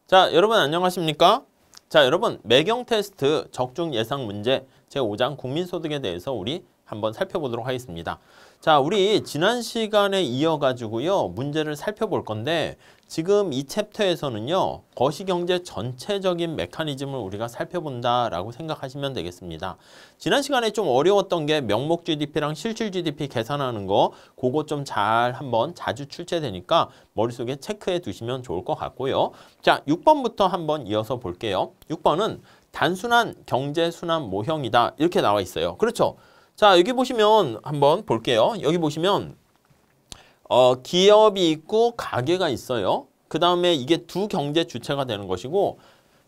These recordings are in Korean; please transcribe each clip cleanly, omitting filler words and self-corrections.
자, 여러분 안녕하십니까? 자, 여러분 매경 테스트 적중 예상 문제 제5장 국민소득에 대해서 우리 한번 살펴보도록 하겠습니다. 자, 우리 지난 시간에 이어가지고요 문제를 살펴볼 건데 지금 이 챕터에서는요 거시경제 전체적인 메커니즘을 우리가 살펴본다라고 생각하시면 되겠습니다. 지난 시간에 좀 어려웠던 게 명목 GDP랑 실질 GDP 계산하는 거 그거 좀 잘 한번 자주 출제되니까 머릿속에 체크해 두시면 좋을 것 같고요. 자, 6번부터 한번 이어서 볼게요. 6번은 단순한 경제순환 모형이다 이렇게 나와 있어요. 그렇죠? 자, 여기 보시면 한번 볼게요. 여기 보시면 기업이 있고 가게가 있어요. 그 다음에 이게 두 경제 주체가 되는 것이고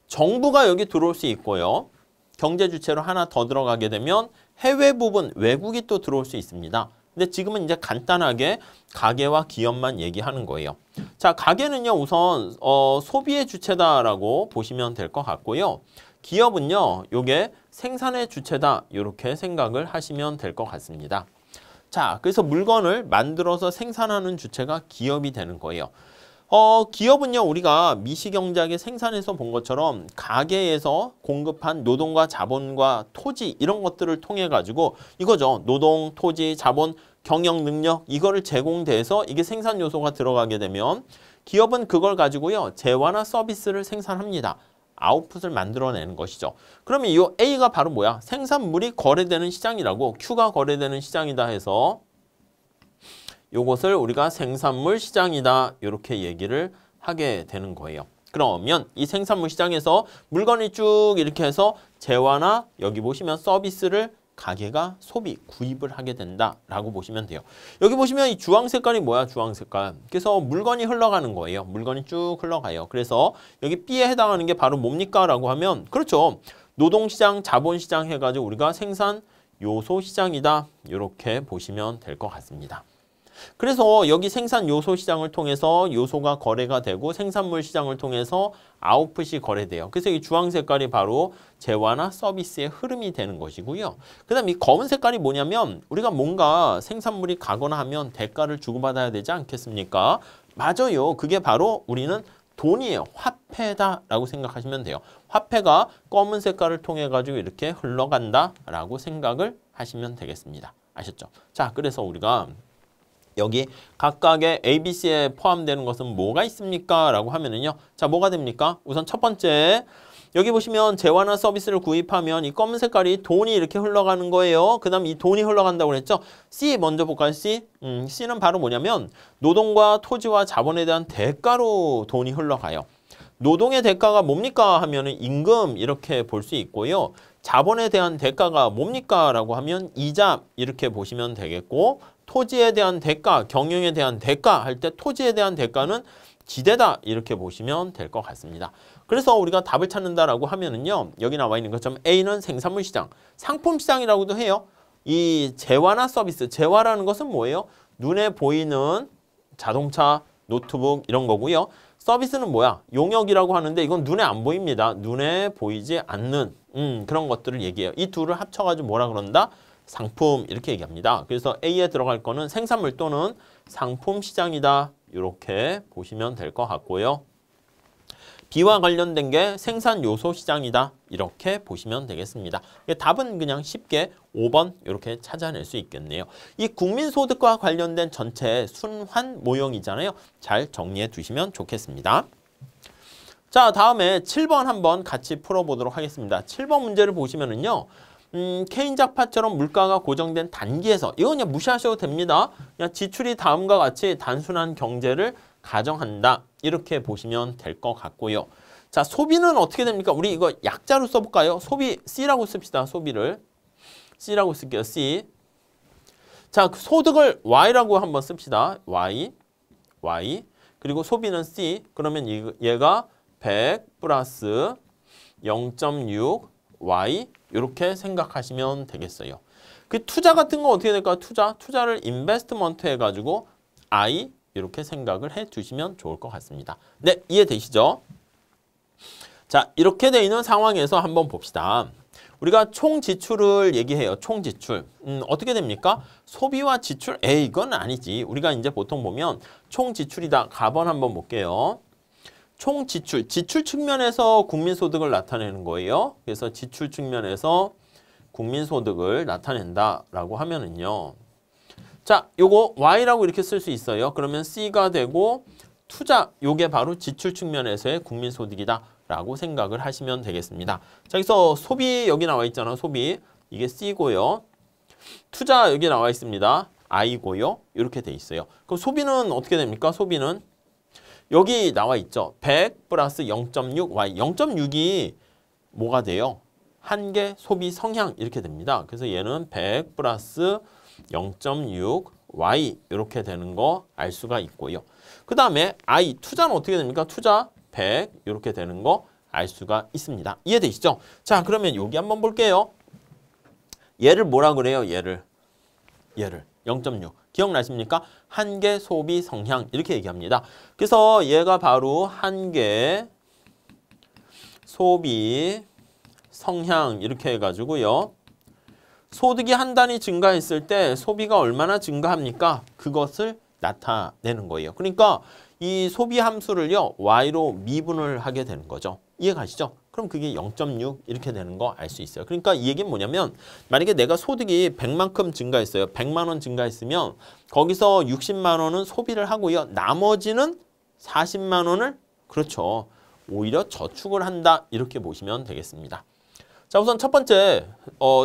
정부가 여기 들어올 수 있고요. 경제 주체로 하나 더 들어가게 되면 해외 부분, 외국이 또 들어올 수 있습니다. 근데 지금은 이제 간단하게 가게와 기업만 얘기하는 거예요. 자, 가게는요 우선 소비의 주체다라고 보시면 될 것 같고요. 기업은요 요게 생산의 주체다 이렇게 생각을 하시면 될 것 같습니다. 자, 그래서 물건을 만들어서 생산하는 주체가 기업이 되는 거예요. 기업은요 우리가 미시경제학의 생산에서 본 것처럼 가게에서 공급한 노동과 자본과 토지 이런 것들을 통해 가지고 이거죠. 노동, 토지, 자본, 경영 능력 이거를 제공돼서 이게 생산 요소가 들어가게 되면 기업은 그걸 가지고요 재화나 서비스를 생산합니다. 아웃풋을 만들어내는 것이죠. 그러면 이 A가 바로 뭐야? 생산물이 거래되는 시장이라고 Q가 거래되는 시장이다 해서 요것을 우리가 생산물 시장이다 이렇게 얘기를 하게 되는 거예요. 그러면 이 생산물 시장에서 물건이 쭉 이렇게 해서 재화나 여기 보시면 서비스를 가게가 소비, 구입을 하게 된다라고 보시면 돼요. 여기 보시면 이 주황 색깔이 뭐야? 주황 색깔. 그래서 물건이 흘러가는 거예요. 물건이 쭉 흘러가요. 그래서 여기 B에 해당하는 게 바로 뭡니까? 라고 하면 그렇죠. 노동시장, 자본시장 해가지고 우리가 생산 요소 시장이다. 이렇게 보시면 될 것 같습니다. 그래서 여기 생산 요소 시장을 통해서 요소가 거래가 되고 생산물 시장을 통해서 아웃풋이 거래돼요. 그래서 이 주황 색깔이 바로 재화나 서비스의 흐름이 되는 것이고요. 그 다음 이 검은 색깔이 뭐냐면 우리가 뭔가 생산물이 가거나 하면 대가를 주고받아야 되지 않겠습니까? 맞아요. 그게 바로 우리는 돈이에요. 화폐다라고 생각하시면 돼요. 화폐가 검은 색깔을 통해 가지고 이렇게 흘러간다라고 생각을 하시면 되겠습니다. 아셨죠? 자, 그래서 우리가 여기 각각의 ABC에 포함되는 것은 뭐가 있습니까? 라고 하면은요. 자, 뭐가 됩니까? 우선 첫 번째, 여기 보시면 재화나 서비스를 구입하면 이 검은 색깔이 돈이 이렇게 흘러가는 거예요. 그 다음 이 돈이 흘러간다고 그랬죠? C 먼저 볼까요? C? C는 바로 뭐냐면 노동과 토지와 자본에 대한 대가로 돈이 흘러가요. 노동의 대가가 뭡니까? 하면은 임금 이렇게 볼 수 있고요. 자본에 대한 대가가 뭡니까? 라고 하면 이자 이렇게 보시면 되겠고 토지에 대한 대가, 경영에 대한 대가 할 때 토지에 대한 대가는 지대다 이렇게 보시면 될 것 같습니다. 그래서 우리가 답을 찾는다라고 하면은요. 여기 나와 있는 것처럼 A는 생산물 시장, 상품 시장이라고도 해요. 이 재화나 서비스, 재화라는 것은 뭐예요? 눈에 보이는 자동차, 노트북 이런 거고요. 서비스는 뭐야? 용역이라고 하는데 이건 눈에 안 보입니다. 눈에 보이지 않는 그런 것들을 얘기해요. 이 둘을 합쳐가지고 뭐라 그런다? 상품 이렇게 얘기합니다. 그래서 A에 들어갈 거는 생산물 또는 상품 시장이다. 이렇게 보시면 될 것 같고요. B와 관련된 게 생산 요소 시장이다. 이렇게 보시면 되겠습니다. 답은 그냥 쉽게 5번 이렇게 찾아낼 수 있겠네요. 이 국민소득과 관련된 전체 순환 모형이잖아요. 잘 정리해 두시면 좋겠습니다. 자, 다음에 7번 한번 같이 풀어보도록 하겠습니다. 7번 문제를 보시면은요. 케인작파처럼 물가가 고정된 단기에서 이건 그냥 무시하셔도 됩니다. 그냥 지출이 다음과 같이 단순한 경제를 가정한다. 이렇게 보시면 될 것 같고요. 자, 소비는 어떻게 됩니까? 우리 이거 약자로 써볼까요? 소비 C라고 씁시다. 소비를 C라고 쓸게요. C. 자, 소득을 Y라고 한번 씁시다. Y. 그리고 소비는 C. 그러면 얘가 100 플러스 0.6 Y 이렇게 생각하시면 되겠어요. 그 투자 같은 거 어떻게 될까요? 투자를 인베스트먼트 해가지고 I 이렇게 생각을 해주시면 좋을 것 같습니다. 네, 이해되시죠? 자, 이렇게 돼 있는 상황에서 한번 봅시다. 우리가 총 지출을 얘기해요. 총 지출. 어떻게 됩니까? 소비와 지출? 이건 아니지. 우리가 이제 보통 보면 총 지출이다. 가번 한번 볼게요. 총 지출, 지출 측면에서 국민소득을 나타내는 거예요. 그래서 지출 측면에서 국민소득을 나타낸다라고 하면은요. 자, 요거 Y라고 이렇게 쓸 수 있어요. 그러면 C가 되고 투자, 요게 바로 지출 측면에서의 국민소득이다라고 생각을 하시면 되겠습니다. 자, 여기서 소비 여기 나와 있잖아. 소비. 이게 C고요. 투자 여기 나와 있습니다. I고요. 이렇게 돼 있어요. 그럼 소비는 어떻게 됩니까? 소비는 여기 나와 있죠. 100 플러스 0.6 Y. 0.6이 뭐가 돼요? 한계 소비 성향 이렇게 됩니다. 그래서 얘는 100 플러스 0.6 Y 이렇게 되는 거 알 수가 있고요. 그 다음에 I 투자는 어떻게 됩니까? 투자 100 이렇게 되는 거 알 수가 있습니다. 이해되시죠? 자, 그러면 여기 한번 볼게요. 얘를 뭐라 그래요? 얘를 0.6 기억나십니까? 한계 소비 성향 이렇게 얘기합니다. 그래서 얘가 바로 한계 소비 성향 이렇게 해가지고요. 소득이 한 단위 증가했을 때 소비가 얼마나 증가합니까? 그것을 나타내는 거예요. 그러니까 이 소비 함수를요. Y로 미분을 하게 되는 거죠. 이해가시죠? 그럼 그게 0.6 이렇게 되는 거 알 수 있어요. 그러니까 이 얘기는 뭐냐면 만약에 내가 소득이 100만큼 증가했어요. 100만 원 증가했으면 거기서 60만 원은 소비를 하고요. 나머지는 40만 원을 그렇죠. 오히려 저축을 한다. 이렇게 보시면 되겠습니다. 자, 우선 첫 번째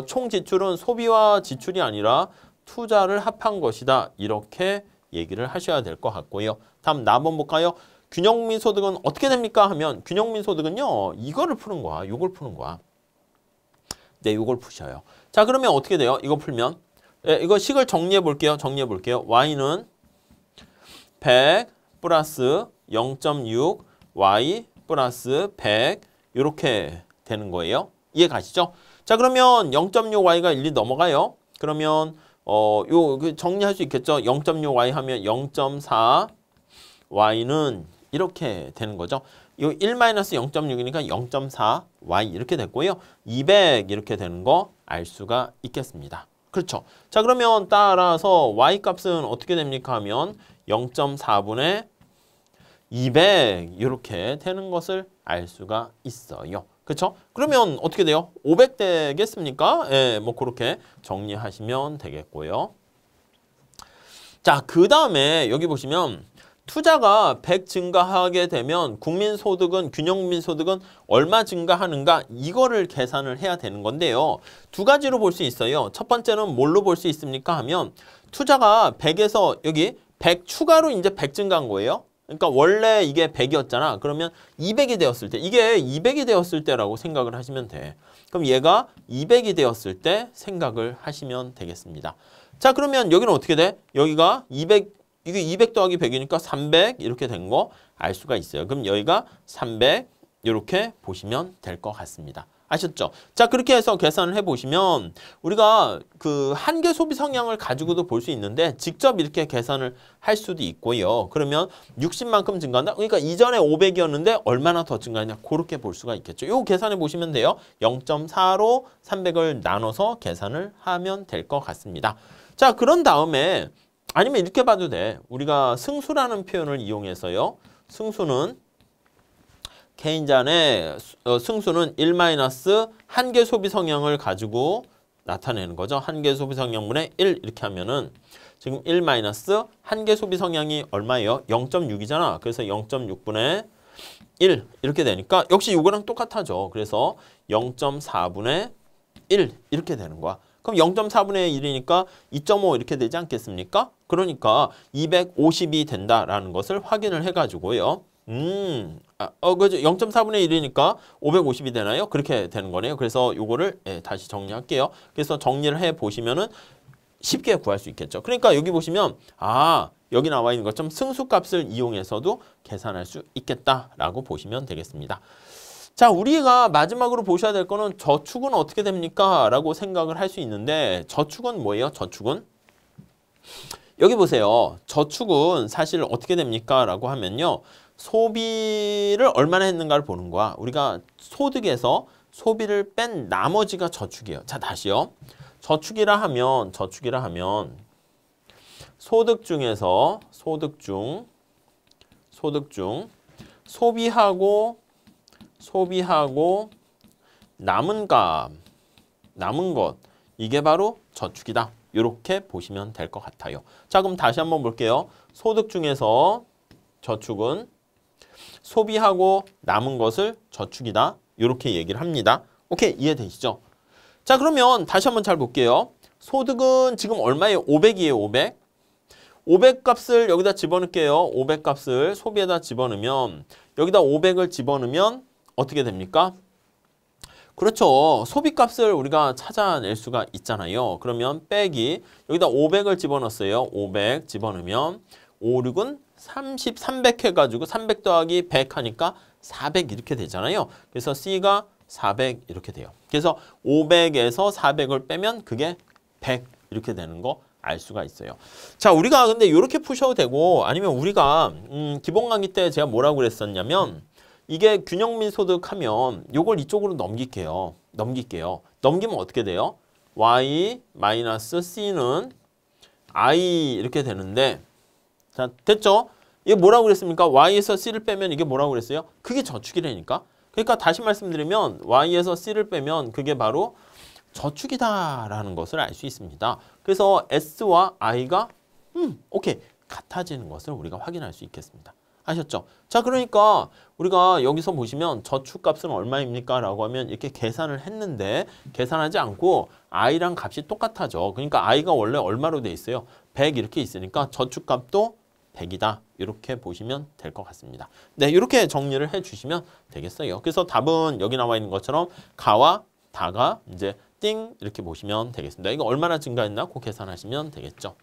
총 지출은 소비와 지출이 아니라 투자를 합한 것이다. 이렇게 얘기를 하셔야 될 것 같고요. 다음 나 한번 볼까요? 균형민 소득은 어떻게 됩니까? 하면 균형민 소득은요. 이거를 푸는 거야. 요걸 푸는 거야. 네, 요걸 푸셔요. 자, 그러면 어떻게 돼요? 이거 풀면 이거 식을 정리해 볼게요. Y는 100 플러스 0.6 Y 플러스 100 이렇게 되는 거예요. 이해 가시죠? 자, 그러면 0.6Y가 일리 넘어가요. 그러면 정리할 수 있겠죠? 0.6Y 하면 0.4Y는 이렇게 되는 거죠. 이 1-0.6이니까 0.4Y 이렇게 됐고요. 200 이렇게 되는 거 알 수가 있겠습니다. 그렇죠. 자, 그러면 따라서 Y 값은 어떻게 됩니까? 하면 0.4분의 200 이렇게 되는 것을 알 수가 있어요. 그렇죠? 그러면 어떻게 돼요? 500 되겠습니까? 예, 뭐 그렇게 정리하시면 되겠고요. 자, 그 다음에 여기 보시면 투자가 100 증가하게 되면 국민소득은 균형민소득은 얼마 증가하는가 이거를 계산을 해야 되는 건데요. 두 가지로 볼 수 있어요. 첫 번째는 뭘로 볼 수 있습니까? 하면 투자가 100에서 여기 100 추가로 이제 100 증가한 거예요. 그러니까 원래 이게 100이었잖아. 그러면 200이 되었을 때 이게 200이 되었을 때라고 생각을 하시면 돼. 그럼 얘가 200이 되었을 때 생각을 하시면 되겠습니다. 자, 그러면 여기는 어떻게 돼? 여기가 200 이게 200 더하기 100이니까 300 이렇게 된 거 알 수가 있어요. 그럼 여기가 300 이렇게 보시면 될 것 같습니다. 아셨죠? 자, 그렇게 해서 계산을 해보시면 우리가 그 한계 소비 성향을 가지고도 볼 수 있는데 직접 이렇게 계산을 할 수도 있고요. 그러면 60만큼 증가한다? 그러니까 이전에 500이었는데 얼마나 더 증가하냐? 그렇게 볼 수가 있겠죠. 이거 계산해 보시면 돼요. 0.4로 300을 나눠서 계산을 하면 될 것 같습니다. 자, 그런 다음에 아니면 이렇게 봐도 돼. 우리가 승수라는 표현을 이용해서요. 승수는 개인잔의 승수는 1 한계 소비 성향을 가지고 나타내는 거죠. 한계 소비 성향분의 1 이렇게 하면은 지금 1 한계 소비 성향이 얼마예요? 0.6이잖아. 그래서 0.6분의 1 이렇게 되니까 역시 이거랑 똑같아져. 그래서 0.4분의 1 이렇게 되는 거야. 그럼 0.4분의 1이니까 2.5 이렇게 되지 않겠습니까? 그러니까 250이 된다라는 것을 확인을 해가지고요. 그죠. 0.4분의 1이니까 550이 되나요? 그렇게 되는 거네요. 그래서 요거를 다시 정리할게요. 그래서 정리를 해 보시면은 쉽게 구할 수 있겠죠. 그러니까 여기 보시면 여기 나와 있는 것처럼 승수값을 이용해서도 계산할 수 있겠다라고 보시면 되겠습니다. 자, 우리가 마지막으로 보셔야 될 거는 저축은 어떻게 됩니까? 라고 생각을 할 수 있는데 저축은 뭐예요? 저축은? 여기 보세요. 저축은 사실 어떻게 됩니까? 라고 하면요. 소비를 얼마나 했는가를 보는 거야. 우리가 소득에서 소비를 뺀 나머지가 저축이에요. 자, 다시요. 저축이라 하면 소득 중에서 소득 중 소비하고 남은 것 이게 바로 저축이다. 이렇게 보시면 될 것 같아요. 자, 그럼 다시 한번 볼게요. 소득 중에서 저축은 소비하고 남은 것을 저축이다. 이렇게 얘기를 합니다. 오케이, 이해되시죠? 자, 그러면 다시 한번 잘 볼게요. 소득은 지금 얼마예요? 500이에요, 500. 500 값을 여기다 집어넣을게요. 500 값을 소비에다 집어넣으면 여기다 500을 집어넣으면 어떻게 됩니까? 그렇죠. 소비값을 우리가 찾아낼 수가 있잖아요. 그러면 빼기 여기다 500을 집어넣었어요. 500 집어넣으면 5, 6은 30, 300 해가지고 300 더하기 100 하니까 400 이렇게 되잖아요. 그래서 C가 400 이렇게 돼요. 그래서 500에서 400을 빼면 그게 100 이렇게 되는 거 알 수가 있어요. 자, 우리가 근데 이렇게 푸셔도 되고 아니면 우리가 기본 강의 때 제가 뭐라고 그랬었냐면 이게 균형민 소득하면 요걸 이쪽으로 넘길게요. 넘기면 어떻게 돼요? Y-C는 I 이렇게 되는데 자, 됐죠? 이게 뭐라고 그랬습니까? Y에서 C를 빼면 이게 뭐라고 그랬어요? 그게 저축이라니까. 그러니까 다시 말씀드리면 Y에서 C를 빼면 그게 바로 저축이다라는 것을 알 수 있습니다. 그래서 S와 I가 오케이 같아지는 것을 우리가 확인할 수 있겠습니다. 아셨죠? 자, 그러니까 우리가 여기서 보시면 저축값은 얼마입니까? 라고 하면 이렇게 계산을 했는데 계산하지 않고 I랑 값이 똑같아져. 그러니까 I가 원래 얼마로 돼 있어요? 100 이렇게 있으니까 저축값도 100이다. 이렇게 보시면 될 것 같습니다. 네, 이렇게 정리를 해주시면 되겠어요. 그래서 답은 여기 나와 있는 것처럼 가와 다가 이제 띵 이렇게 보시면 되겠습니다. 이거 얼마나 증가했나? 그 계산하시면 되겠죠.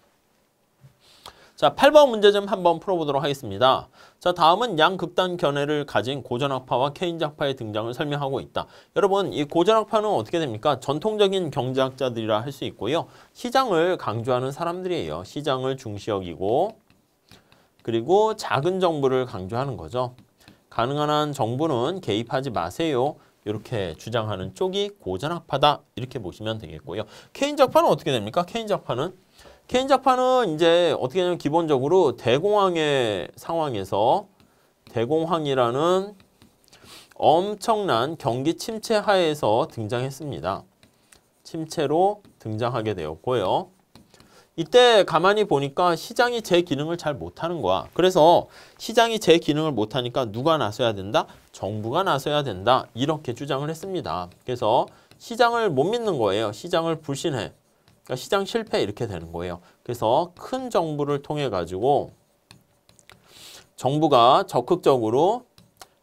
자, 8번 문제 좀 한번 풀어보도록 하겠습니다. 자, 다음은 양극단 견해를 가진 고전학파와 케인즈학파의 등장을 설명하고 있다. 여러분, 이 고전학파는 어떻게 됩니까? 전통적인 경제학자들이라 할 수 있고요. 시장을 강조하는 사람들이에요. 시장을 중시 여기고 그리고 작은 정부를 강조하는 거죠. 가능한 한 정부는 개입하지 마세요. 이렇게 주장하는 쪽이 고전학파다. 이렇게 보시면 되겠고요. 케인즈학파는 어떻게 됩니까? 케인즈학파는 이제 어떻게 하냐면 기본적으로 대공황의 상황에서 대공황이라는 엄청난 경기 침체 하에서 등장했습니다. 침체로 등장하게 되었고요. 이때 가만히 보니까 시장이 제 기능을 잘 못하는 거야. 그래서 시장이 제 기능을 못하니까 누가 나서야 된다? 정부가 나서야 된다. 이렇게 주장을 했습니다. 그래서 시장을 못 믿는 거예요. 시장을 불신해. 그러니까 시장 실패 이렇게 되는 거예요. 그래서 큰 정부를 통해 가지고 정부가 적극적으로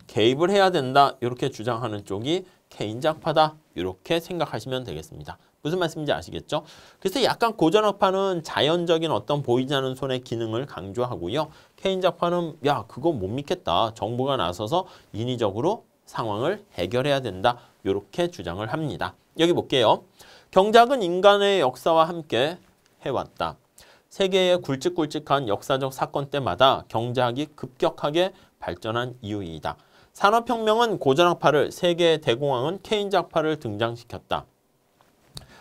개입을 해야 된다. 이렇게 주장하는 쪽이 케인즈학파다. 이렇게 생각하시면 되겠습니다. 무슨 말씀인지 아시겠죠? 그래서 약간 고전학파는 자연적인 어떤 보이지 않는 손의 기능을 강조하고요. 케인즈학파는 야, 그거 못 믿겠다. 정부가 나서서 인위적으로 상황을 해결해야 된다. 이렇게 주장을 합니다. 여기 볼게요. 경제학은 인간의 역사와 함께 해왔다. 세계의 굵직굵직한 역사적 사건 때마다 경제학이 급격하게 발전한 이유이다. 산업혁명은 고전학파를, 세계의 대공황은 케인즈학파를 등장시켰다.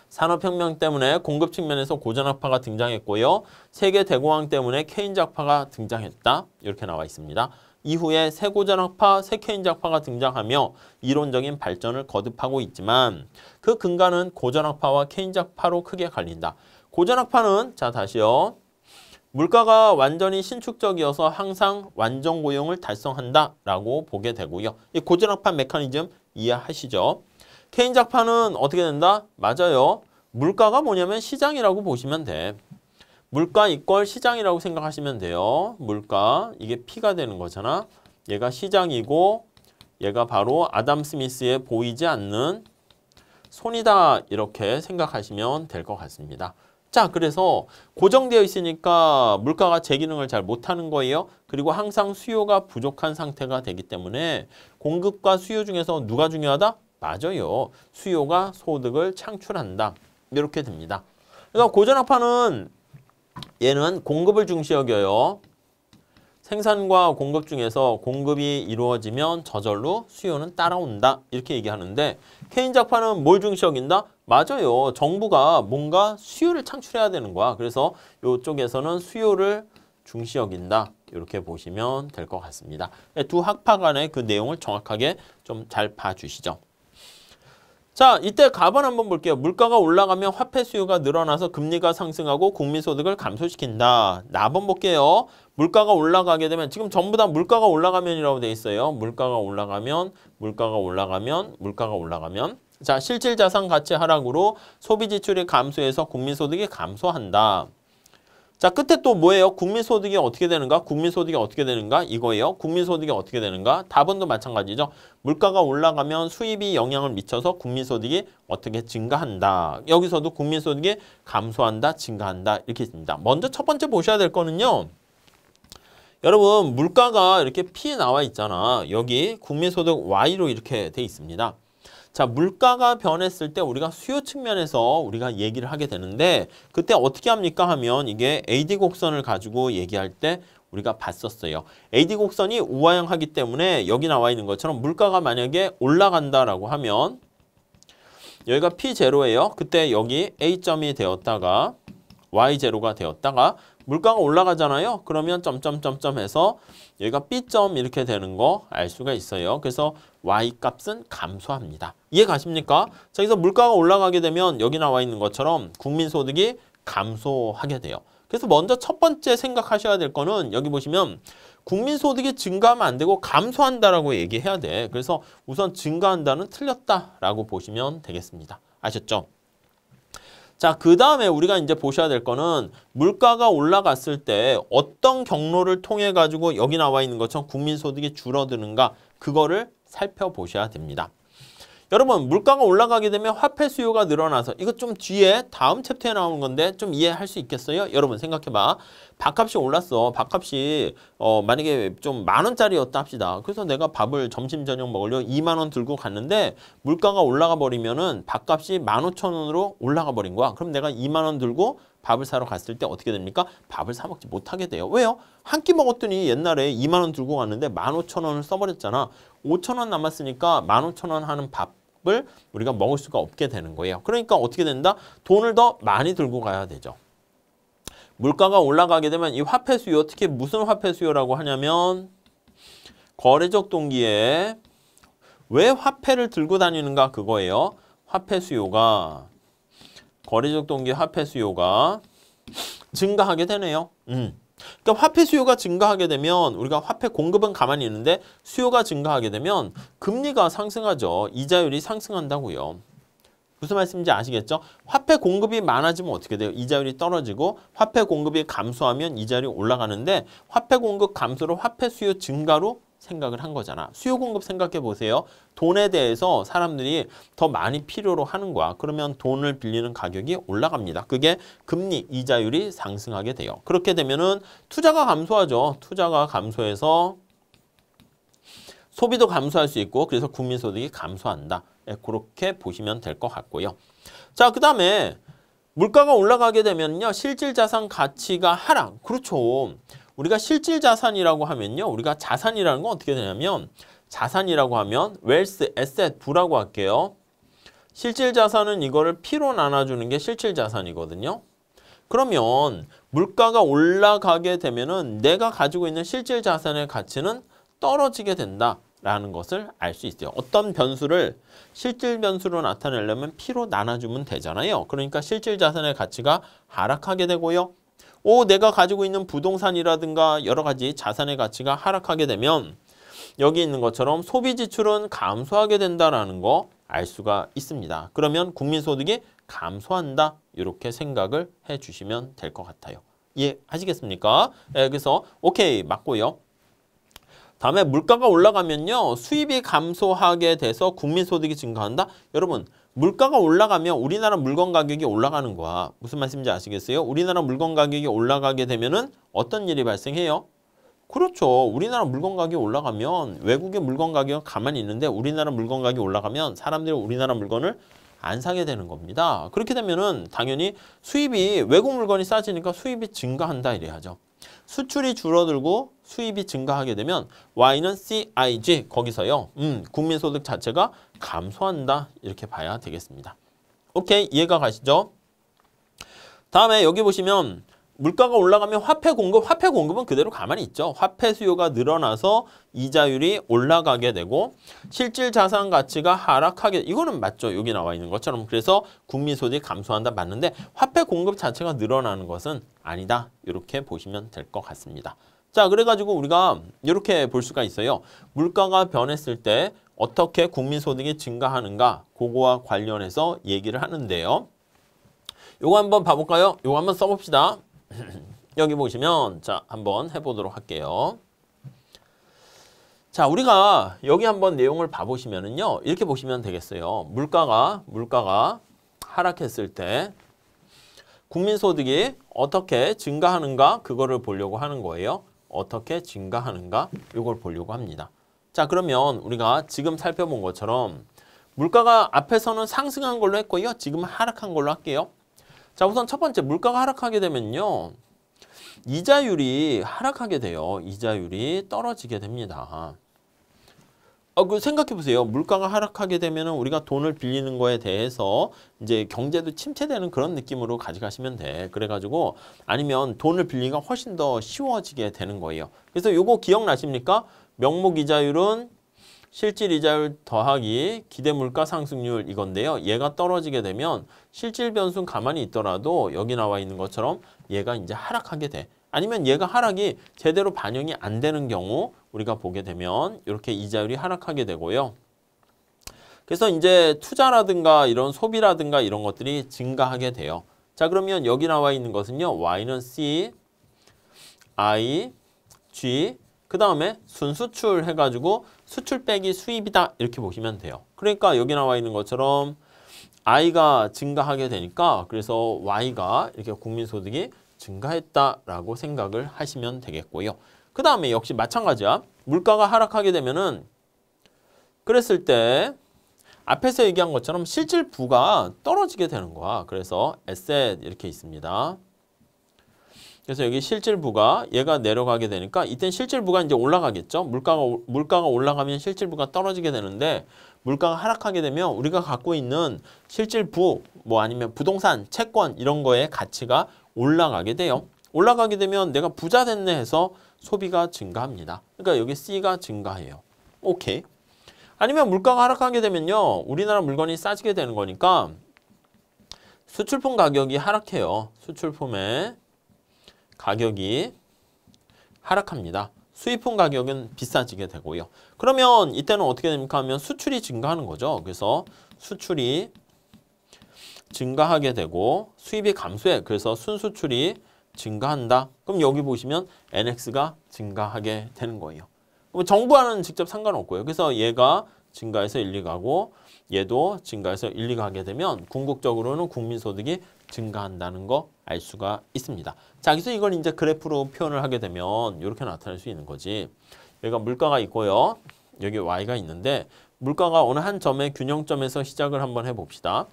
산업혁명 때문에 공급 측면에서 고전학파가 등장했고요. 세계 대공황 때문에 케인즈학파가 등장했다. 이렇게 나와 있습니다. 이후에 새 고전학파, 새 케인즈학파가 등장하며 이론적인 발전을 거듭하고 있지만 그 근간은 고전학파와 케인즈학파로 크게 갈린다. 고전학파는 자 다시요. 물가가 완전히 신축적이어서 항상 완전 고용을 달성한다라고 보게 되고요. 이 고전학파 메커니즘 이해하시죠? 케인즈학파는 어떻게 된다? 맞아요. 물가가 뭐냐면 시장이라고 보시면 돼. 물가 이퀄 시장이라고 생각하시면 돼요. 물가, 이게 P가 되는 거잖아. 얘가 시장이고 얘가 바로 아담 스미스의 보이지 않는 손이다. 이렇게 생각하시면 될 것 같습니다. 자, 그래서 고정되어 있으니까 물가가 제 기능을 잘 못하는 거예요. 그리고 항상 수요가 부족한 상태가 되기 때문에 공급과 수요 중에서 누가 중요하다? 맞아요. 수요가 소득을 창출한다. 이렇게 됩니다. 그러니까 고전학파는 얘는 공급을 중시 여겨요. 생산과 공급 중에서 공급이 이루어지면 저절로 수요는 따라온다. 이렇게 얘기하는데 케인즈학파는 뭘 중시 여긴다? 맞아요. 정부가 뭔가 수요를 창출해야 되는 거야. 그래서 이쪽에서는 수요를 중시 여긴다. 이렇게 보시면 될 것 같습니다. 두 학파 간의 그 내용을 정확하게 좀 잘 봐주시죠. 자, 이때 가번 한번 볼게요. 물가가 올라가면 화폐 수요가 늘어나서 금리가 상승하고 국민소득을 감소시킨다. 나번 볼게요. 물가가 올라가게 되면 지금 전부 다 물가가 올라가면이라고 돼 있어요. 물가가 올라가면, 물가가 올라가면, 물가가 올라가면. 자, 실질 자산 가치 하락으로 소비 지출이 감소해서 국민소득이 감소한다. 자, 끝에 또 뭐예요? 국민소득이 어떻게 되는가? 국민소득이 어떻게 되는가? 이거예요. 국민소득이 어떻게 되는가? 답은도 마찬가지죠. 물가가 올라가면 수입이 영향을 미쳐서 국민소득이 어떻게 증가한다. 여기서도 국민소득이 감소한다, 증가한다 이렇게 있습니다. 먼저 첫 번째 보셔야 될 거는요. 여러분 물가가 이렇게 P 나와 있잖아. 여기 국민소득 Y로 이렇게 돼 있습니다. 자, 물가가 변했을 때 우리가 수요 측면에서 우리가 얘기를 하게 되는데 그때 어떻게 합니까 하면 이게 AD 곡선을 가지고 얘기할 때 우리가 봤었어요. AD 곡선이 우하향하기 때문에 여기 나와 있는 것처럼 물가가 만약에 올라간다라고 하면 여기가 P0예요. 그때 여기 A점이 되었다가 Y0가 되었다가 물가가 올라가잖아요. 그러면 점점점점 해서 여기가 B점 이렇게 되는 거 알 수가 있어요. 그래서 Y값은 감소합니다. 이해 가십니까? 자, 그래서 물가가 올라가게 되면 여기 나와 있는 것처럼 국민소득이 감소하게 돼요. 그래서 먼저 첫 번째 생각하셔야 될 거는 여기 보시면 국민소득이 증가하면 안 되고 감소한다라고 얘기해야 돼. 그래서 우선 증가한다는 틀렸다라고 보시면 되겠습니다. 아셨죠? 자, 그 다음에 우리가 이제 보셔야 될 거는 물가가 올라갔을 때 어떤 경로를 통해 가지고 여기 나와 있는 것처럼 국민소득이 줄어드는가 그거를 살펴보셔야 됩니다. 여러분 물가가 올라가게 되면 화폐 수요가 늘어나서 이거 좀 뒤에 다음 챕터에 나오는 건데 좀 이해할 수 있겠어요? 여러분 생각해봐. 밥값이 올랐어. 밥값이 만약에 좀 10,000원짜리였다 합시다. 그래서 내가 밥을 점심 저녁 먹으려고 20,000원 들고 갔는데 물가가 올라가 버리면은 밥값이 15,000원으로 올라가 버린 거야. 그럼 내가 20,000원 들고 밥을 사러 갔을 때 어떻게 됩니까? 밥을 사 먹지 못하게 돼요. 왜요? 한 끼 먹었더니 옛날에 20,000원 들고 갔는데 15,000원을 써버렸잖아. 5,000원 남았으니까 15,000원 하는 밥을 우리가 먹을 수가 없게 되는 거예요. 그러니까 어떻게 된다? 돈을 더 많이 들고 가야 되죠. 물가가 올라가게 되면 이 화폐 수요, 특히 무슨 화폐 수요라고 하냐면 거래적 동기에 왜 화폐를 들고 다니는가 그거예요. 화폐 수요가 거래적 동기 화폐 수요가 증가하게 되네요. 그러니까 화폐 수요가 증가하게 되면 우리가 화폐 공급은 가만히 있는데 수요가 증가하게 되면 금리가 상승하죠. 이자율이 상승한다고요. 무슨 말씀인지 아시겠죠? 화폐 공급이 많아지면 어떻게 돼요? 이자율이 떨어지고 화폐 공급이 감소하면 이자율이 올라가는데 화폐 공급 감소로 화폐 수요 증가로 생각을 한 거잖아. 수요 공급 생각해 보세요. 돈에 대해서 사람들이 더 많이 필요로 하는 거야. 그러면 돈을 빌리는 가격이 올라갑니다. 그게 금리, 이자율이 상승하게 돼요. 그렇게 되면은 투자가 감소하죠. 투자가 감소해서 소비도 감소할 수 있고 그래서 국민소득이 감소한다. 그렇게 보시면 될 것 같고요. 자, 그 다음에 물가가 올라가게 되면요. 실질 자산 가치가 하락. 그렇죠. 우리가 실질 자산이라고 하면요. 우리가 자산이라는 건 어떻게 되냐면 자산이라고 하면 웰스, 에셋, 부라고 할게요. 실질 자산은 이거를 P로 나눠주는 게 실질 자산이거든요. 그러면 물가가 올라가게 되면은 내가 가지고 있는 실질 자산의 가치는 떨어지게 된다라는 것을 알 수 있어요. 어떤 변수를 실질 변수로 나타내려면 P로 나눠주면 되잖아요. 그러니까 실질 자산의 가치가 하락하게 되고요. 내가 가지고 있는 부동산이라든가 여러 가지 자산의 가치가 하락하게 되면 여기 있는 것처럼 소비 지출은 감소하게 된다라는 거 알 수가 있습니다. 그러면 국민소득이 감소한다 이렇게 생각을 해주시면 될 것 같아요. 이해하시겠습니까? 그래서 오케이 맞고요. 다음에 물가가 올라가면요. 수입이 감소하게 돼서 국민소득이 증가한다. 여러분 물가가 올라가면 우리나라 물건 가격이 올라가는 거야. 무슨 말씀인지 아시겠어요? 우리나라 물건 가격이 올라가게 되면은 어떤 일이 발생해요? 그렇죠. 우리나라 물건 가격이 올라가면 외국의 물건 가격은 가만히 있는데 우리나라 물건 가격이 올라가면 사람들이 우리나라 물건을 안 사게 되는 겁니다. 그렇게 되면은 당연히 수입이 외국 물건이 싸지니까 수입이 증가한다 이래야죠. 수출이 줄어들고 수입이 증가하게 되면 Y는 CIG 거기서요. 국민소득 자체가 감소한다 이렇게 봐야 되겠습니다. 오케이 이해가 가시죠? 다음에 여기 보시면 물가가 올라가면 화폐 공급은 그대로 가만히 있죠. 화폐 수요가 늘어나서 이자율이 올라가게 되고 실질 자산 가치가 하락하게, 이거는 맞죠. 여기 나와 있는 것처럼. 그래서 국민소득이 감소한다 맞는데 화폐 공급 자체가 늘어나는 것은 아니다. 이렇게 보시면 될 것 같습니다. 자, 그래가지고 우리가 이렇게 볼 수가 있어요. 물가가 변했을 때 어떻게 국민소득이 증가하는가, 그거와 관련해서 얘기를 하는데요. 요거 한번 봐볼까요? 요거 한번 써봅시다. 여기 보시면 자, 한번 해보도록 할게요. 자, 우리가 여기 한번 내용을 봐보시면은요, 이렇게 보시면 되겠어요. 물가가 하락했을 때 국민소득이 어떻게 증가하는가, 그거를 보려고 하는 거예요. 어떻게 증가하는가, 이걸 보려고 합니다. 자, 그러면 우리가 지금 살펴본 것처럼 물가가 앞에서는 상승한 걸로 했고요. 지금은 하락한 걸로 할게요. 자, 우선 첫 번째, 물가가 하락하게 되면요, 이자율이 하락하게 돼요. 이자율이 떨어지게 됩니다. 생각해 보세요. 물가가 하락하게 되면 우리가 돈을 빌리는 거에 대해서 이제 경제도 침체되는 그런 느낌으로 가져가시면 돼. 그래가지고 아니면 돈을 빌리기가 훨씬 더 쉬워지게 되는 거예요. 그래서 요거 기억나십니까? 명목 이자율은 실질 이자율 더하기 기대 물가 상승률 이건데요. 얘가 떨어지게 되면 실질 변수는 가만히 있더라도 여기 나와 있는 것처럼 얘가 이제 하락하게 돼. 아니면 얘가 하락이 제대로 반영이 안 되는 경우 우리가 보게 되면 이렇게 이자율이 하락하게 되고요. 그래서 이제 투자라든가 이런 소비라든가 이런 것들이 증가하게 돼요. 자, 그러면 여기 나와 있는 것은요. Y는 C, I, G, 그 다음에 순수출 해가지고 수출 빼기 수입이다. 이렇게 보시면 돼요. 그러니까 여기 나와 있는 것처럼 I가 증가하게 되니까 그래서 Y가 이렇게 국민소득이 증가했다라고 생각을 하시면 되겠고요. 그 다음에 역시 마찬가지야. 물가가 하락하게 되면은 그랬을 때 앞에서 얘기한 것처럼 실질 부가 떨어지게 되는 거야. 그래서 asset 이렇게 있습니다. 그래서 여기 실질 부가 얘가 내려가게 되니까 이땐 실질 부가 이제 올라가겠죠. 물가가 올라가면 실질 부가 떨어지게 되는데 물가가 하락하게 되면 우리가 갖고 있는 실질 부, 뭐 아니면 부동산, 채권 이런 거의 가치가 올라가게 돼요. 올라가게 되면 내가 부자 됐네 해서 소비가 증가합니다. 그러니까 여기 C가 증가해요. 오케이. 아니면 물가가 하락하게 되면요. 우리나라 물건이 싸지게 되는 거니까 수출품 가격이 하락해요. 수출품의 가격이 하락합니다. 수입품 가격은 비싸지게 되고요. 그러면 이때는 어떻게 됩니까 하면 수출이 증가하는 거죠. 그래서 수출이 증가하게 되고 수입이 감소해. 그래서 순수출이 증가한다. 그럼 여기 보시면 NX가 증가하게 되는 거예요. 그럼 정부와는 직접 상관없고요. 그래서 얘가 증가해서 1, 2 가고 얘도 증가해서 1, 2 가게 되면 궁극적으로는 국민소득이 증가한다는 거 알 수가 있습니다. 자, 그래서 이걸 이제 그래프로 표현을 하게 되면 이렇게 나타날 수 있는 거지. 여기가 물가가 있고요. 여기 Y가 있는데 물가가 어느 한 점의 균형점에서 시작을 한번 해봅시다.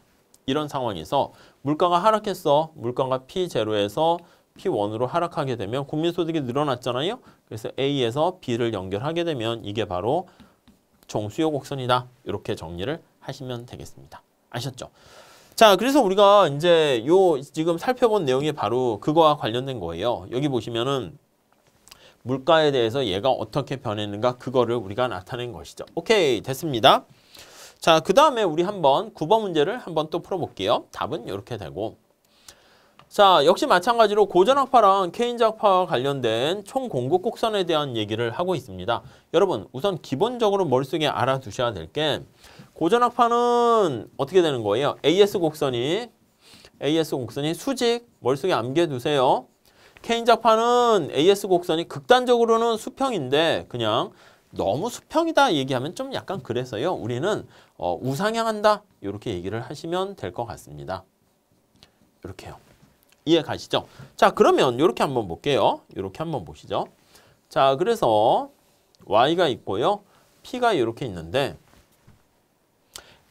이런 상황에서 물가가 하락했어. 물가가 P0에서 P1으로 하락하게 되면 국민소득이 늘어났잖아요. 그래서 A에서 B를 연결하게 되면 이게 바로 종수요 곡선이다. 이렇게 정리를 하시면 되겠습니다. 아셨죠? 자, 그래서 우리가 이제 요 지금 살펴본 내용이 바로 그거와 관련된 거예요. 여기 보시면은 물가에 대해서 얘가 어떻게 변했는가 그거를 우리가 나타낸 것이죠. 오케이, 됐습니다. 자, 그 다음에 우리 한번 9번 문제를 한번 또 풀어볼게요. 답은 이렇게 되고. 자, 역시 마찬가지로 고전학파랑 케인즈학파와 관련된 총 공급 곡선에 대한 얘기를 하고 있습니다. 여러분, 우선 기본적으로 머릿속에 알아두셔야 될 게 고전학파는 어떻게 되는 거예요? AS 곡선이 수직, 머릿속에 암기해두세요. 케인즈학파는 AS 곡선이 극단적으로는 수평인데 그냥 너무 수평이다 얘기하면 좀 약간 그래서요. 우리는 우상향한다 이렇게 얘기를 하시면 될 것 같습니다. 이렇게요. 이해 가시죠? 자, 그러면 이렇게 한번 볼게요. 이렇게 한번 보시죠. 자, 그래서 Y가 있고요. P가 이렇게 있는데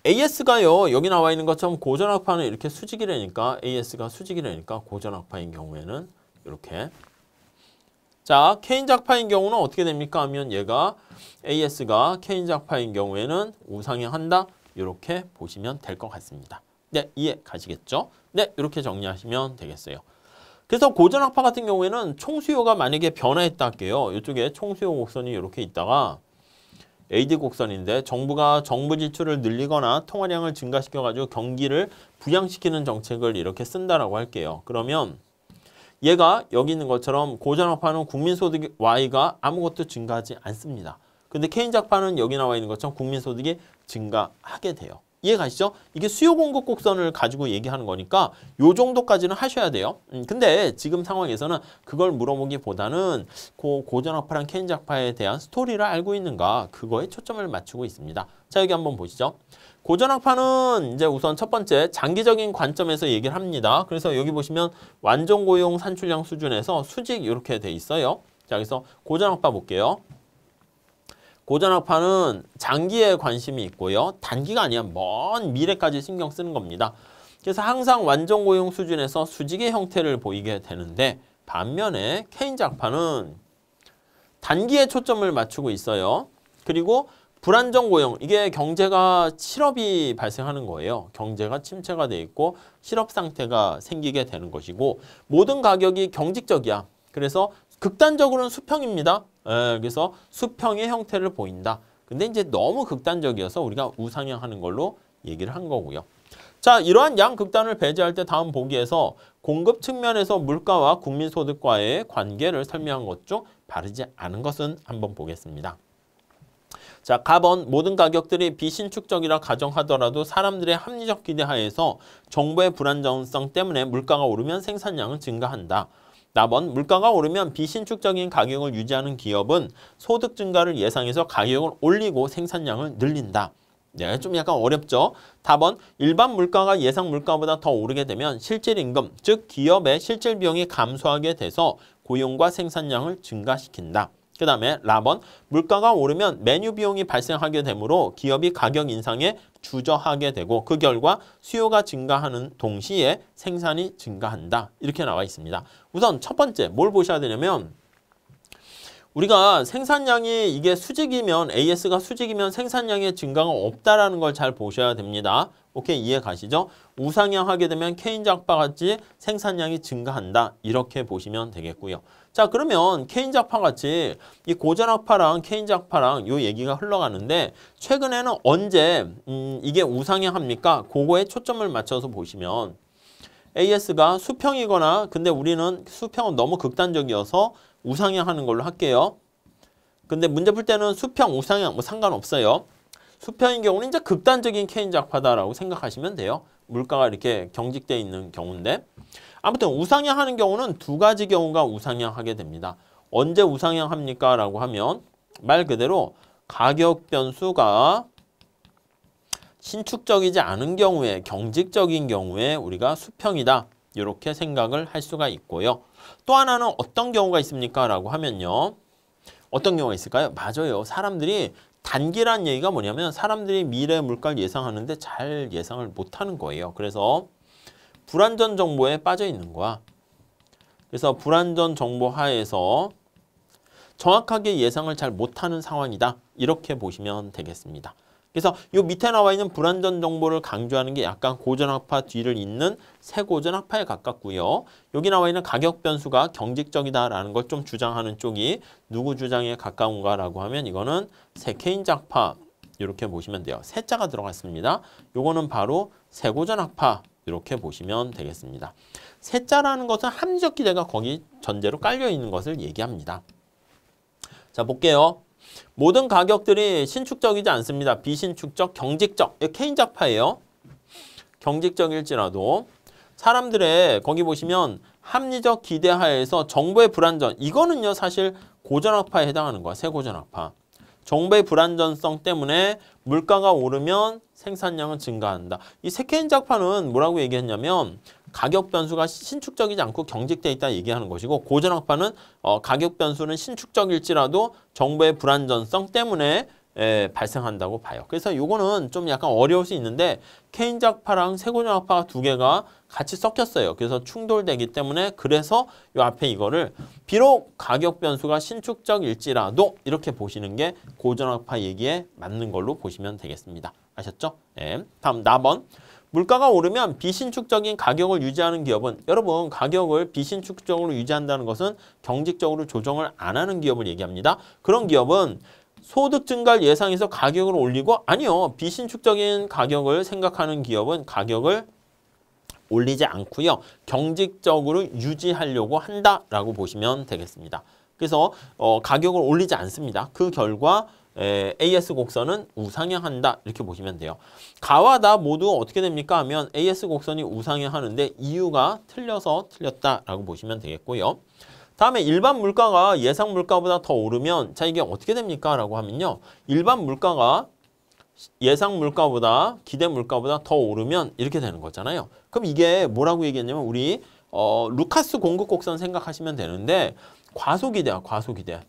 AS가요. 여기 나와 있는 것처럼 고전학파는 이렇게 수직이라니까 AS가 수직이라니까 고전학파인 경우에는 이렇게. 자, 케인즈학파인 경우는 어떻게 됩니까 하면 얘가 AS가 케인즈학파인 경우에는 우상향한다. 이렇게 보시면 될 것 같습니다. 네, 이해 가시겠죠? 네, 이렇게 정리하시면 되겠어요. 그래서 고전학파 같은 경우에는 총수요가 만약에 변화했다 할게요. 이쪽에 총수요 곡선이 이렇게 있다가 AD 곡선인데 정부가 정부 지출을 늘리거나 통화량을 증가시켜가지고 경기를 부양시키는 정책을 이렇게 쓴다라고 할게요. 그러면 얘가 여기 있는 것처럼 고전학파는 국민소득 Y가 아무것도 증가하지 않습니다. 근데 케인작파는 여기 나와 있는 것처럼 국민소득이 증가하게 돼요. 이해 가시죠? 이게 수요 공급 곡선을 가지고 얘기하는 거니까 요 정도까지는 하셔야 돼요. 근데 지금 상황에서는 그걸 물어보기보다는 고전학파랑 케인작파에 대한 스토리를 알고 있는가 그거에 초점을 맞추고 있습니다. 자, 여기 한번 보시죠. 고전학파는 이제 우선 첫 번째 장기적인 관점에서 얘기를 합니다. 그래서 여기 보시면 완전 고용 산출량 수준에서 수직 이렇게 돼 있어요. 자, 그래서 고전학파 볼게요. 고전학파는 장기에 관심이 있고요. 단기가 아니야. 먼 미래까지 신경 쓰는 겁니다. 그래서 항상 완전 고용 수준에서 수직의 형태를 보이게 되는데 반면에 케인작파는 단기에 초점을 맞추고 있어요. 그리고 불안정 고용, 이게 경제가 실업이 발생하는 거예요. 경제가 침체가 돼 있고 실업 상태가 생기게 되는 것이고 모든 가격이 경직적이야. 그래서 극단적으로는 수평입니다. 그래서 수평의 형태를 보인다. 근데 이제 너무 극단적이어서 우리가 우상향하는 걸로 얘기를 한 거고요. 자, 이러한 양극단을 배제할 때 다음 보기에서 공급 측면에서 물가와 국민소득과의 관계를 설명한 것 중 바르지 않은 것은 한번 보겠습니다. 자, 가번 모든 가격들이 비신축적이라 가정하더라도 사람들의 합리적 기대하에서 정부의 불안정성 때문에 물가가 오르면 생산량은 증가한다. 나번 물가가 오르면 비신축적인 가격을 유지하는 기업은 소득 증가를 예상해서 가격을 올리고 생산량을 늘린다. 네, 좀 약간 어렵죠? 답은 일반 물가가 예상 물가보다 더 오르게 되면 실질 임금, 즉 기업의 실질 비용이 감소하게 돼서 고용과 생산량을 증가시킨다. 그 다음에 라번 물가가 오르면 메뉴 비용이 발생하게 되므로 기업이 가격 인상에 주저하게 되고 그 결과 수요가 증가하는 동시에 생산이 증가한다. 이렇게 나와 있습니다. 우선 첫 번째 뭘 보셔야 되냐면 우리가 생산량이 이게 수직이면 AS가 수직이면 생산량의 증가가 없다라는 걸 잘 보셔야 됩니다. 오케이, 이해 가시죠? 우상향하게 되면 케인작파 같이 생산량이 증가한다. 이렇게 보시면 되겠고요. 자, 그러면 케인작파 같이 이 고전학파랑 케인작파랑 요 얘기가 흘러가는데 최근에는 언제 이게 우상향합니까? 그거에 초점을 맞춰서 보시면 AS가 수평이거나 근데 우리는 수평은 너무 극단적이어서 우상향하는 걸로 할게요. 근데 문제 풀 때는 수평, 우상향 뭐 상관없어요. 수평인 경우는 이제 극단적인 케인작파다라고 생각하시면 돼요. 물가가 이렇게 경직되어 있는 경우인데 아무튼 우상향하는 경우는 두 가지 경우가 우상향하게 됩니다. 언제 우상향합니까? 라고 하면 말 그대로 가격 변수가 신축적이지 않은 경우에 경직적인 경우에 우리가 수평이다. 이렇게 생각을 할 수가 있고요. 또 하나는 어떤 경우가 있습니까? 라고 하면요. 어떤 경우가 있을까요? 맞아요. 사람들이 단기란 얘기가 뭐냐면 사람들이 미래 물가를 예상하는데 잘 예상을 못하는 거예요. 그래서 불안전 정보에 빠져 있는 거야. 그래서 불안전 정보 하에서 정확하게 예상을 잘 못하는 상황이다. 이렇게 보시면 되겠습니다. 그래서 이 밑에 나와 있는 불안전 정보를 강조하는 게 약간 고전학파 뒤를 잇는 새고전학파에 가깝고요. 여기 나와 있는 가격 변수가 경직적이다라는 걸 좀 주장하는 쪽이 누구 주장에 가까운가라고 하면 이거는 새케인작파 이렇게 보시면 돼요. 새자가 들어갔습니다. 요거는 바로 새고전학파 이렇게 보시면 되겠습니다. 새자라는 것은 합리적 기대가 거기 전제로 깔려 있는 것을 얘기합니다. 자, 볼게요. 모든 가격들이 신축적이지 않습니다. 비신축적, 경직적, 케인작파예요. 경직적일지라도 사람들의 거기 보시면 합리적 기대하에서 정부의 불안전, 이거는요 사실 고전학파에 해당하는 거야. 새고전학파. 정부의 불안전성 때문에 물가가 오르면 생산량은 증가한다. 이 새케인작파는 뭐라고 얘기했냐면 가격 변수가 신축적이지 않고 경직돼 있다 얘기하는 것이고 고전학파는 가격 변수는 신축적일지라도 정부의 불안전성 때문에 발생한다고 봐요. 그래서 요거는 좀 약간 어려울 수 있는데 케인작파랑 새고전학파 두 개가 같이 섞였어요. 그래서 충돌되기 때문에 그래서 요 앞에 이거를 비록 가격 변수가 신축적일지라도 이렇게 보시는 게 고전학파 얘기에 맞는 걸로 보시면 되겠습니다. 아셨죠? 네. 다음 나번 물가가 오르면 비신축적인 가격을 유지하는 기업은 여러분 가격을 비신축적으로 유지한다는 것은 경직적으로 조정을 안 하는 기업을 얘기합니다. 그런 기업은 소득 증가를 예상해서 가격을 올리고 아니요. 비신축적인 가격을 생각하는 기업은 가격을 올리지 않고요. 경직적으로 유지하려고 한다라고 보시면 되겠습니다. 그래서 가격을 올리지 않습니다. 그 결과 AS 곡선은 우상향한다 이렇게 보시면 돼요. 가와 나 모두 어떻게 됩니까 하면 AS 곡선이 우상향하는데 이유가 틀려서 틀렸다라고 보시면 되겠고요. 다음에 일반 물가가 예상 물가보다 더 오르면 자 이게 어떻게 됩니까 라고 하면요. 일반 물가가 예상 물가보다 기대 물가보다 더 오르면 이렇게 되는 거잖아요. 그럼 이게 뭐라고 얘기했냐면 우리 루카스 공급 곡선 생각하시면 되는데 과소기대야 과소기대.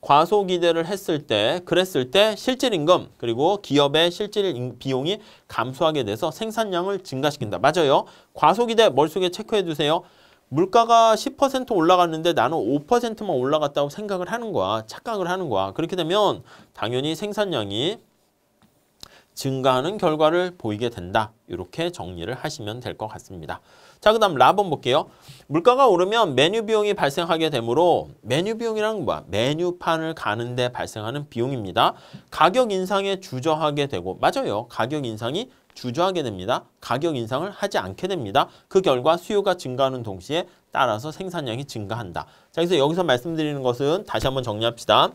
과소기대를 했을 때 그랬을 때 실질임금 그리고 기업의 실질 비용이 감소하게 돼서 생산량을 증가시킨다. 맞아요. 과소기대 머릿속에 체크해 두세요. 물가가 10% 올라갔는데 나는 5%만 올라갔다고 생각을 하는 거야. 착각을 하는 거야. 그렇게 되면 당연히 생산량이 증가하는 결과를 보이게 된다. 이렇게 정리를 하시면 될 것 같습니다. 자, 그 다음 라번 볼게요. 물가가 오르면 메뉴 비용이 발생하게 되므로 메뉴 비용이란 뭐야? 메뉴판을 가는데 발생하는 비용입니다. 가격 인상에 주저하게 되고 맞아요. 가격 인상이 주저하게 됩니다. 가격 인상을 하지 않게 됩니다. 그 결과 수요가 증가하는 동시에 따라서 생산량이 증가한다. 자, 그래서 여기서 말씀드리는 것은 다시 한번 정리합시다.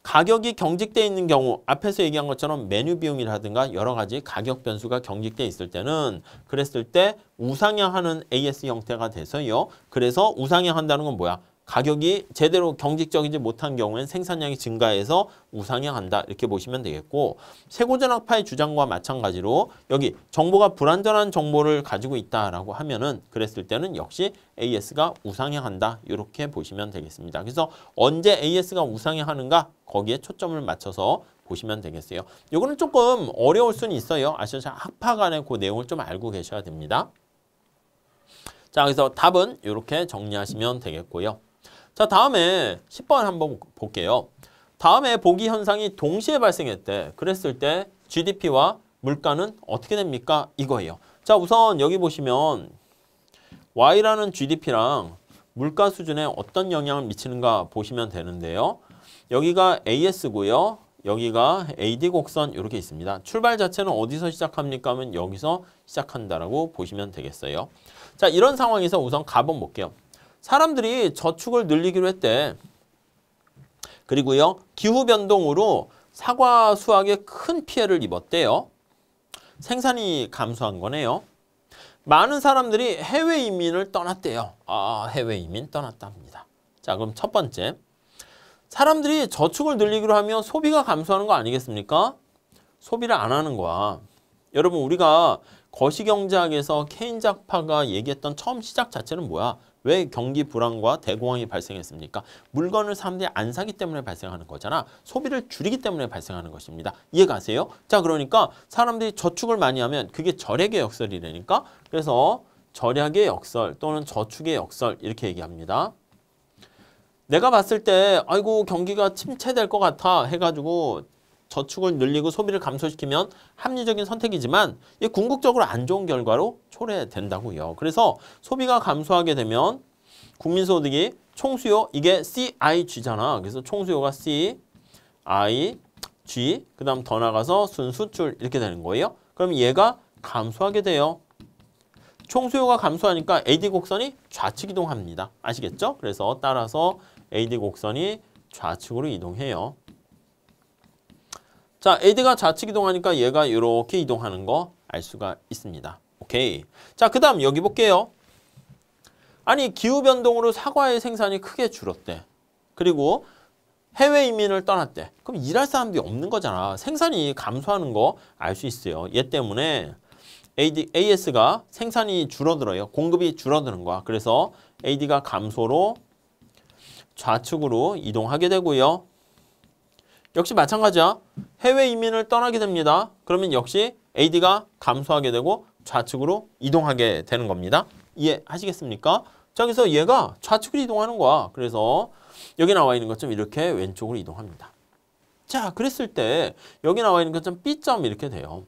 가격이 경직되어 있는 경우 앞에서 얘기한 것처럼 메뉴 비용이라든가 여러 가지 가격 변수가 경직되어 있을 때는 그랬을 때 우상향하는 AS 형태가 돼서요. 그래서 우상향한다는 건 뭐야? 가격이 제대로 경직적이지 못한 경우엔 생산량이 증가해서 우상향한다. 이렇게 보시면 되겠고 세고전학파의 주장과 마찬가지로 여기 정보가 불완전한 정보를 가지고 있다라고 하면은 그랬을 때는 역시 AS가 우상향한다. 이렇게 보시면 되겠습니다. 그래서 언제 AS가 우상향하는가 거기에 초점을 맞춰서 보시면 되겠어요. 이거는 조금 어려울 수는 있어요. 아시죠? 학파 간에 그 내용을 좀 알고 계셔야 됩니다. 자, 그래서 답은 이렇게 정리하시면 되겠고요. 자, 다음에 10번 한번 볼게요. 다음에 보기 현상이 동시에 발생했대. 그랬을 때 GDP와 물가는 어떻게 됩니까? 이거예요. 자, 우선 여기 보시면 Y라는 GDP랑 물가 수준에 어떤 영향을 미치는가 보시면 되는데요. 여기가 AS고요. 여기가 AD 곡선 이렇게 있습니다. 출발 자체는 어디서 시작합니까? 하면 여기서 시작한다라고 보시면 되겠어요. 자, 이런 상황에서 우선 가본 볼게요. 사람들이 저축을 늘리기로 했대. 그리고요. 기후변동으로 사과 수확에 큰 피해를 입었대요. 생산이 감소한 거네요. 많은 사람들이 해외 이민을 떠났대요. 아, 해외 이민 떠났다 합니다. 자, 그럼 첫 번째. 사람들이 저축을 늘리기로 하면 소비가 감소하는 거 아니겠습니까? 소비를 안 하는 거야. 여러분, 우리가 거시경제학에서 케인작파가 얘기했던 처음 시작 자체는 뭐야? 왜 경기 불황과 대공황이 발생했습니까? 물건을 사람들이 안 사기 때문에 발생하는 거잖아. 소비를 줄이기 때문에 발생하는 것입니다. 이해가세요? 자, 그러니까 사람들이 저축을 많이 하면 그게 절약의 역설이라니까. 그래서 절약의 역설 또는 저축의 역설 이렇게 얘기합니다. 내가 봤을 때 아이고 경기가 침체될 것 같아 해가지고 저축을 늘리고 소비를 감소시키면 합리적인 선택이지만 이게 궁극적으로 안 좋은 결과로 초래된다고요. 그래서 소비가 감소하게 되면 국민소득이 총수요 이게 CIG잖아. 그래서 총수요가 CIG 그 다음 더 나가서 순수출 이렇게 되는 거예요. 그럼 얘가 감소하게 돼요. 총수요가 감소하니까 AD 곡선이 좌측 이동합니다. 아시겠죠? 그래서 따라서 AD 곡선이 좌측으로 이동해요. 자, AD가 좌측 이동하니까 얘가 이렇게 이동하는 거 알 수가 있습니다. 오케이. 자, 그 다음 여기 볼게요. 아니, 기후변동으로 사과의 생산이 크게 줄었대. 그리고 해외 이민을 떠났대. 그럼 일할 사람들이 없는 거잖아. 생산이 감소하는 거 알 수 있어요. 얘 때문에 AS가 생산이 줄어들어요. 공급이 줄어드는 거야. 그래서 AD가 감소로 좌측으로 이동하게 되고요. 역시 마찬가지야. 해외 이민을 떠나게 됩니다. 그러면 역시 AD가 감소하게 되고 좌측으로 이동하게 되는 겁니다. 이해하시겠습니까? 자, 그래서 얘가 좌측으로 이동하는 거야. 그래서 여기 나와 있는 것처럼 이렇게 왼쪽으로 이동합니다. 자, 그랬을 때 여기 나와 있는 것처럼 B점 이렇게 돼요.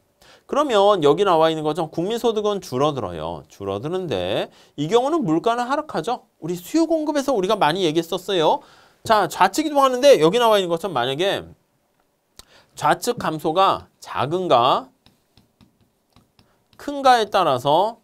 그러면 여기 나와 있는 것처럼 국민소득은 줄어들어요. 줄어드는데 이 경우는 물가는 하락하죠. 우리 수요 공급에서 우리가 많이 얘기했었어요. 자, 좌측 이동하는데 여기 나와 있는 것처럼 만약에 좌측 감소가 작은가 큰가에 따라서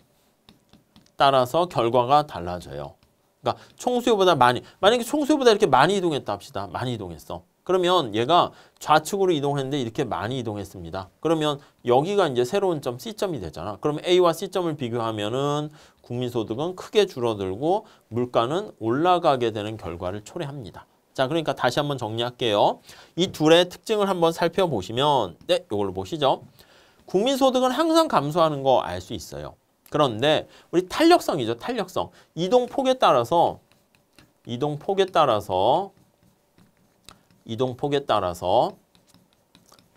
결과가 달라져요. 그러니까 총수요보다 많이, 만약에 총수요보다 이렇게 많이 이동했다 합시다. 많이 이동했어. 그러면 얘가 좌측으로 이동했는데 이렇게 많이 이동했습니다. 그러면 여기가 이제 새로운 점 C점이 되잖아. 그러면 A와 C점을 비교하면은 국민소득은 크게 줄어들고 물가는 올라가게 되는 결과를 초래합니다. 자, 그러니까 다시 한번 정리할게요. 이 둘의 특징을 한번 살펴보시면, 네, 이걸로 보시죠. 국민소득은 항상 감소하는 거 알 수 있어요. 그런데 우리 탄력성이죠. 탄력성. 이동폭에 따라서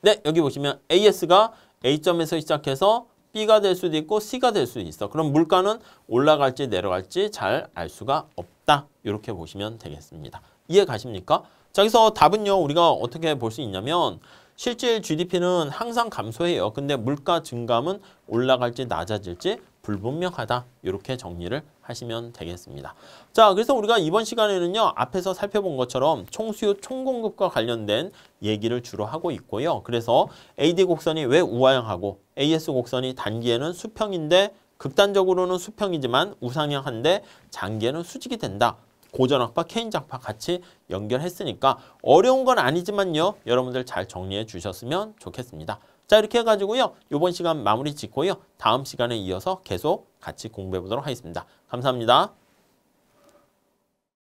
네, 여기 보시면 AS가 A점에서 시작해서 B가 될 수도 있고 C가 될 수도 있어. 그럼 물가는 올라갈지 내려갈지 잘 알 수가 없다. 이렇게 보시면 되겠습니다. 이해 가십니까? 자, 여기서 답은요. 우리가 어떻게 볼 수 있냐면 실질 GDP는 항상 감소해요. 근데 물가 증감은 올라갈지 낮아질지 불분명하다. 이렇게 정리를 하시면 되겠습니다. 자, 그래서 우리가 이번 시간에는요. 앞에서 살펴본 것처럼 총수요, 총공급과 관련된 얘기를 주로 하고 있고요. 그래서 AD 곡선이 왜 우하향하고 AS 곡선이 단기에는 수평인데 극단적으로는 수평이지만 우상향한데 장기에는 수직이 된다. 고전학파, 케인작파 같이 연결했으니까 어려운 건 아니지만요. 여러분들 잘 정리해 주셨으면 좋겠습니다. 자, 이렇게 해가지고요. 이번 시간 마무리 짓고요. 다음 시간에 이어서 계속 같이 공부해 보도록 하겠습니다. 감사합니다.